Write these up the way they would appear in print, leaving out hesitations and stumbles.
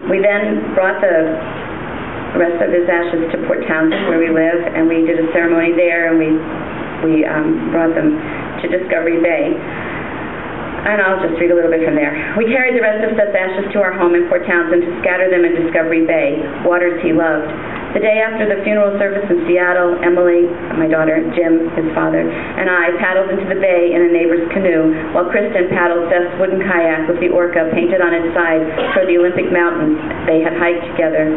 We then brought the rest of his ashes to Port Townsend, where we live, and we did a ceremony there, and we brought them to Discovery Bay. And I'll just read a little bit from there. We carried the rest of Seth's ashes to our home in Port Townsend to scatter them in Discovery Bay, waters he loved. The day after the funeral service in Seattle, Emily, my daughter, Jim, his father, and I paddled into the bay in a neighbor's canoe, while Kristen paddled Seth's wooden kayak with the orca painted on its side toward the Olympic Mountains they had hiked together.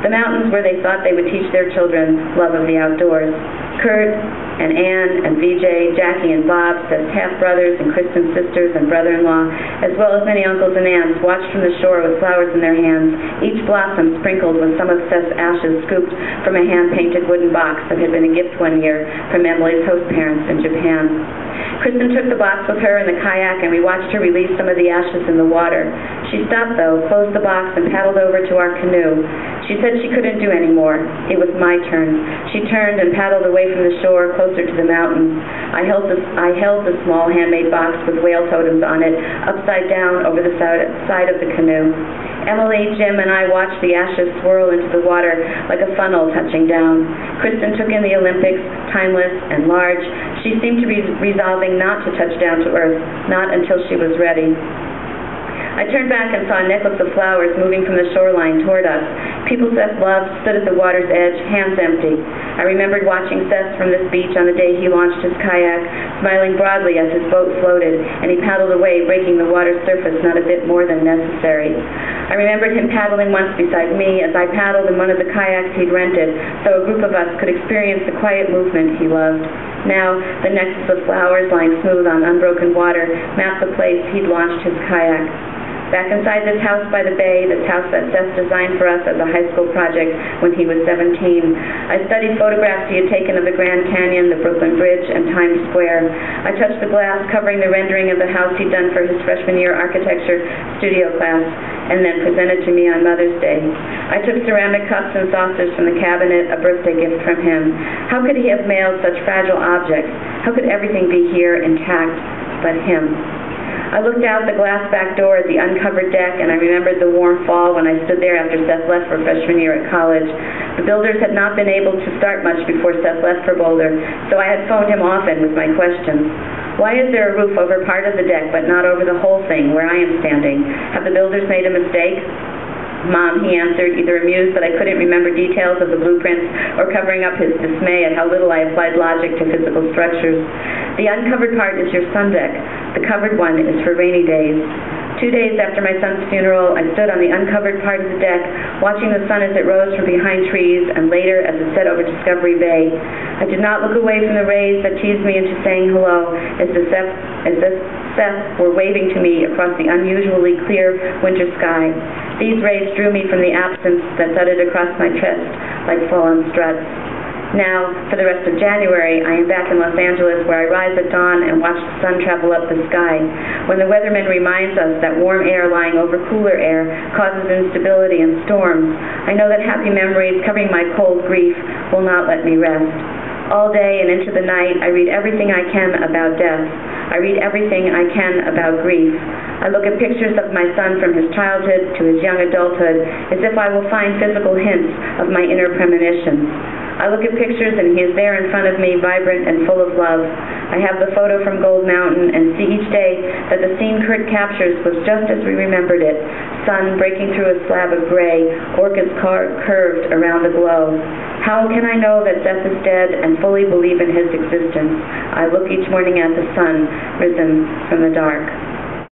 The mountains where they thought they would teach their children love of the outdoors. Kurt and Ann and VJ, Jackie and Bob, Seth's half-brothers and Kristen's sisters and brother-in-law, as well as many uncles and aunts, watched from the shore with flowers in their hands, each blossom sprinkled with some of Seth's ashes scooped from a hand-painted wooden box that had been a gift one year from Emily's host parents in Japan. Kristen took the box with her in the kayak, and we watched her release some of the ashes in the water. She stopped, though, closed the box, and paddled over to our canoe. She said she couldn't do any more. It was my turn. She turned and paddled away from the shore, closer to the mountains. I held the small handmade box with whale totems on it, upside down over the side of the canoe. Emily, Jim, and I watched the ashes swirl into the water like a funnel touching down. Kristen took in the Olympics, timeless and large. She seemed to be resolving not to touch down to earth, not until she was ready. I turned back and saw a necklace of flowers moving from the shoreline toward us. People Seth loved stood at the water's edge, hands empty. I remembered watching Seth from this beach on the day he launched his kayak, smiling broadly as his boat floated, and he paddled away, breaking the water's surface not a bit more than necessary. I remembered him paddling once beside me as I paddled in one of the kayaks he'd rented, so a group of us could experience the quiet movement he loved. Now, the necklace of flowers lying smooth on unbroken water mapped the place he'd launched his kayak. Back inside this house by the bay, this house that Seth designed for us as a high school project when he was 17, I studied photographs he had taken of the Grand Canyon, the Brooklyn Bridge, and Times Square. I touched the glass covering the rendering of the house he'd done for his freshman year architecture studio class, and then presented to me on Mother's Day. I took ceramic cups and saucers from the cabinet, a birthday gift from him. How could he have mailed such fragile objects? How could everything be here intact but him? I looked out the glass back door at the uncovered deck, and I remembered the warm fall when I stood there after Seth left for freshman year at college. The builders had not been able to start much before Seth left for Boulder, so I had phoned him often with my questions. Why is there a roof over part of the deck but not over the whole thing where I am standing? Have the builders made a mistake? Mom, he answered, either amused that I couldn't remember details of the blueprints or covering up his dismay at how little I applied logic to physical structures. The uncovered part is your sun deck. The covered one is for rainy days. 2 days after my son's funeral, I stood on the uncovered part of the deck, watching the sun as it rose from behind trees and later as it set over Discovery Bay. I did not look away from the rays that teased me into saying hello as if Seth were waving to me across the unusually clear winter sky. These rays drew me from the absence that thudded across my chest like fallen struts. Now, for the rest of January, I am back in Los Angeles, where I rise at dawn and watch the sun travel up the sky. When the weatherman reminds us that warm air lying over cooler air causes instability and storms, I know that happy memories covering my cold grief will not let me rest. All day and into the night, I read everything I can about death. I read everything I can about grief. I look at pictures of my son from his childhood to his young adulthood as if I will find physical hints of my inner premonitions. I look at pictures and he is there in front of me, vibrant and full of love. I have the photo from Gold Mountain and see each day that the scene Kurt captures was just as we remembered it. Sun breaking through a slab of gray, orchids curved around the glow. How can I know that Seth is dead and fully believe in his existence? I look each morning at the sun risen from the dark.